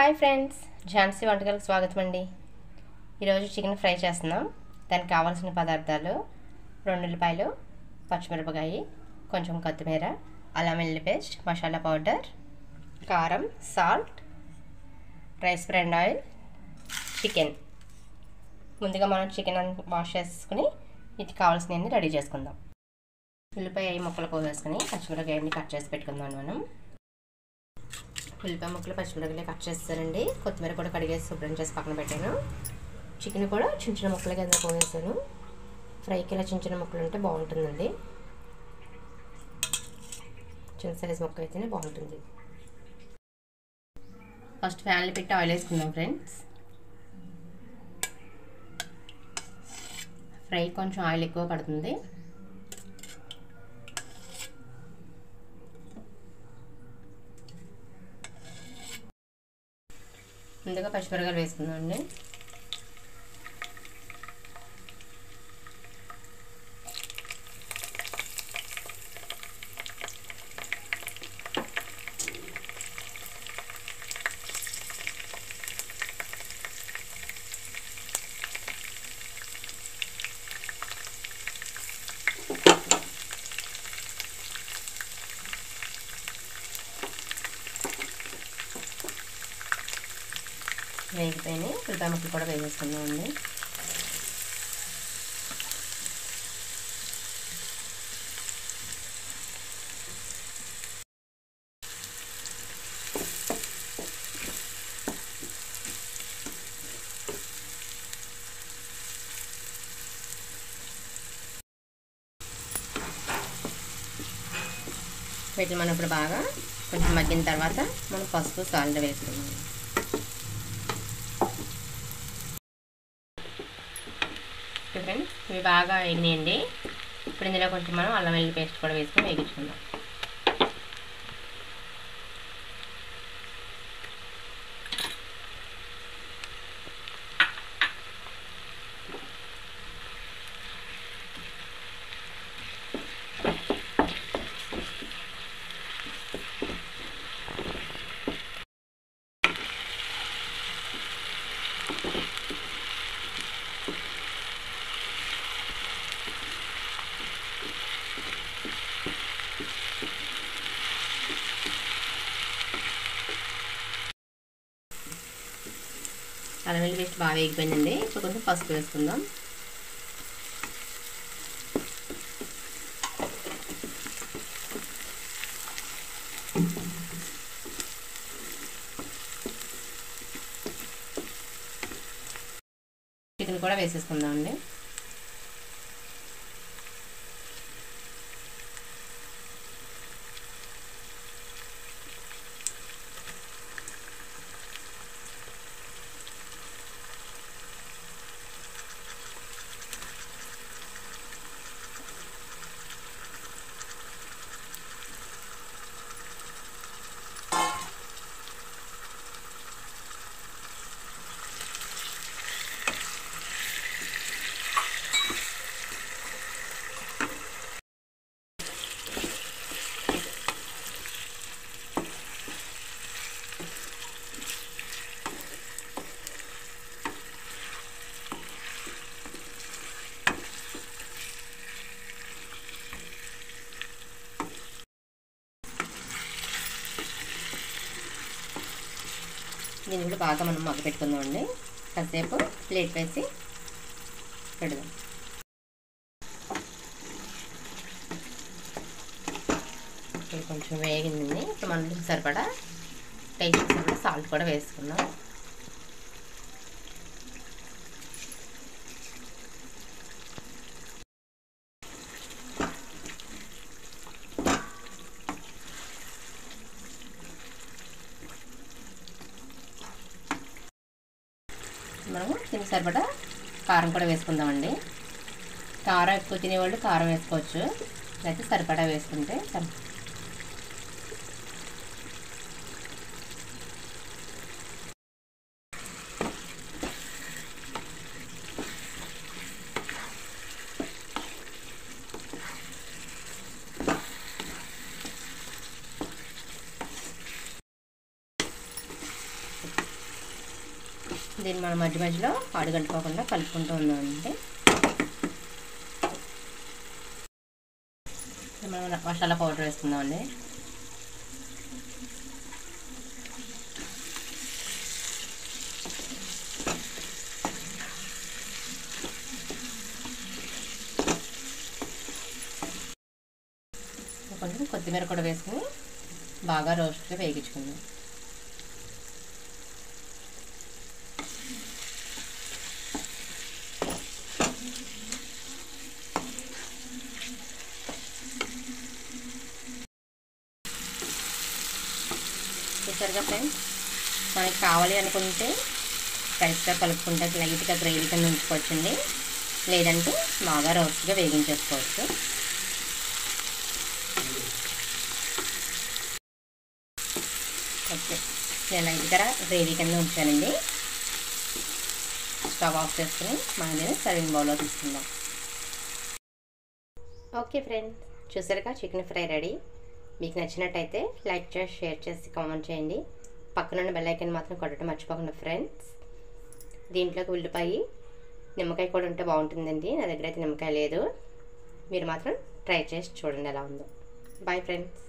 Hi friends, Jhansi వంటకాలకు స్వాగతం అండి. ఈరోజు చికెన్ ఫ్రై చేస్తున్నాం. దానికి కావాల్సిన పదార్థాలు 2 ఉల్లిపాయలు, పచ్చిమిరపకాయ, కొంచెం కొత్తిమీర, అల్లం వెల్లుల్లి పేస్ట్, మసాలా పౌడర్, కారం, salt, rice brand oil, chicken. ముందుగా మనం చికెన్ వాష్ చేసుకుని ఇది కావాల్సినవన్నీ రెడీ చేసుకుందాం. ఉల్లిపాయ ముక్కలు కోసేసుకుని పచ్చిమిరపకాయని కట్ చేసి పెట్టుకుందాం. మనం ఉల్లిపాయ ముక్కలు పచ్చిమిరపకాయలు కట్ చేస్తానండి. కొత్తిమీర కూడా కడిగేసి శుభ్రం చేసి పక్కన పెట్టాను. చికెన్ కూడా చిన్న చిన్న ముక్కలు కింద కోసేసాను. ఫ్రైకి ఇలా చిన్న చిన్న ముక్కలు ఉంటే బాగుంటుందండి. చిన్న సైజ్ ముక్క అయితేనే బాగుంటుంది. ఫస్ట్ ఫ్యాన్లు పెట్టి ఆయిల్ వేసుకుందాం ఫ్రెండ్స్. ఫ్రై కొంచెం ఆయిల్ ఎక్కువ పడుతుంది. ముందుగా పచ్చిమిరపకాయలు వేసుకుందాం అండి. వేగిపోయినాయి. ఉల్లిపాయ ముక్కలు కూడా వేసేసుకుందాం అండి. వీటిని మనం ఇప్పుడు బాగా కొంచెం మగ్గిన తర్వాత మనం పసుపు సాల్ట్ వేసుకుందాం. ఫ్రెండ్స్, ఇవి బాగా వేగినాయండి. ఇప్పుడు ఇందులో కొంచెం మనం అల్లం వెల్లుల్లి పేస్ట్ కూడా వేసుకొని వేగించుకుందాం. అల్లం వెల్లుల్లి పేస్ట్ బాగా వేగిపోయిందండి. ఇప్పుడు కొంచెం పసుపు వేసుకుందాం. చికెన్ కూడా వేసేసుకుందాం అండి. దీన్ని కూడా బాగా మనం మగ్గ పెట్టుకుందాం అండి. కాసేపు ప్లేట్ వేసి పెడదాం. ఇది కొంచెం వేగిందండి. ఇప్పుడు మనం సరిపడా టేస్ట్ సరిపడా సాల్ట్ కూడా వేసుకుందాం. మనము దీనికి సరిపడా కారం కూడా వేసుకుందామండి. కారం ఎక్కువ తినేవాళ్ళు కారం వేసుకోవచ్చు, లేకపోతే సరిపడా వేసుకుంటే దీన్ని మనం మధ్య మధ్యలో అడుగంటుకోకుండా కలుపుకుంటూ ఉన్నామంటే మనం మసాలా పౌడర్ వేసుకుందామండి. కొంచెం కొత్తిమీర కూడా వేసుకుని బాగా రోస్ట్గా వేగించుకుందాం. చూసారుగా ఫ్రెండ్స్, మనకి కావాలి అనుకుంటే రైస్గా కలుపుకుంటే లైట్గా గ్రేవీ కింద ఉంచుకోవచ్చండి, లేదంటే బాగా రోస్ట్గా వేగించేసుకోవచ్చు. ఓకే, నేను లైట్గా గ్రేవీ కింద ఉంచానండి. స్టవ్ ఆఫ్ చేసుకుని మనం దీన్ని సర్వింగ్ బౌల్లో తీసుకుందాం. ఓకే ఫ్రెండ్స్, చూసారుగా చికెన్ ఫ్రై రెడీ. మీకు నచ్చినట్టయితే లైక్ చేసి, షేర్ చేసి, కామెంట్ చేయండి. పక్కనున్న బెల్ ఐకాన్ మాత్రం కొట్టడం మర్చిపోకుండా ఫ్రెండ్స్. దీంట్లోకి ఉల్లిపాయ, నిమ్మకాయ కూడా ఉంటే బాగుంటుందండి. నా దగ్గర అయితే నిమ్మకాయ లేదు. మీరు మాత్రం ట్రై చేసి చూడండి ఎలా ఉందో. Bye friends.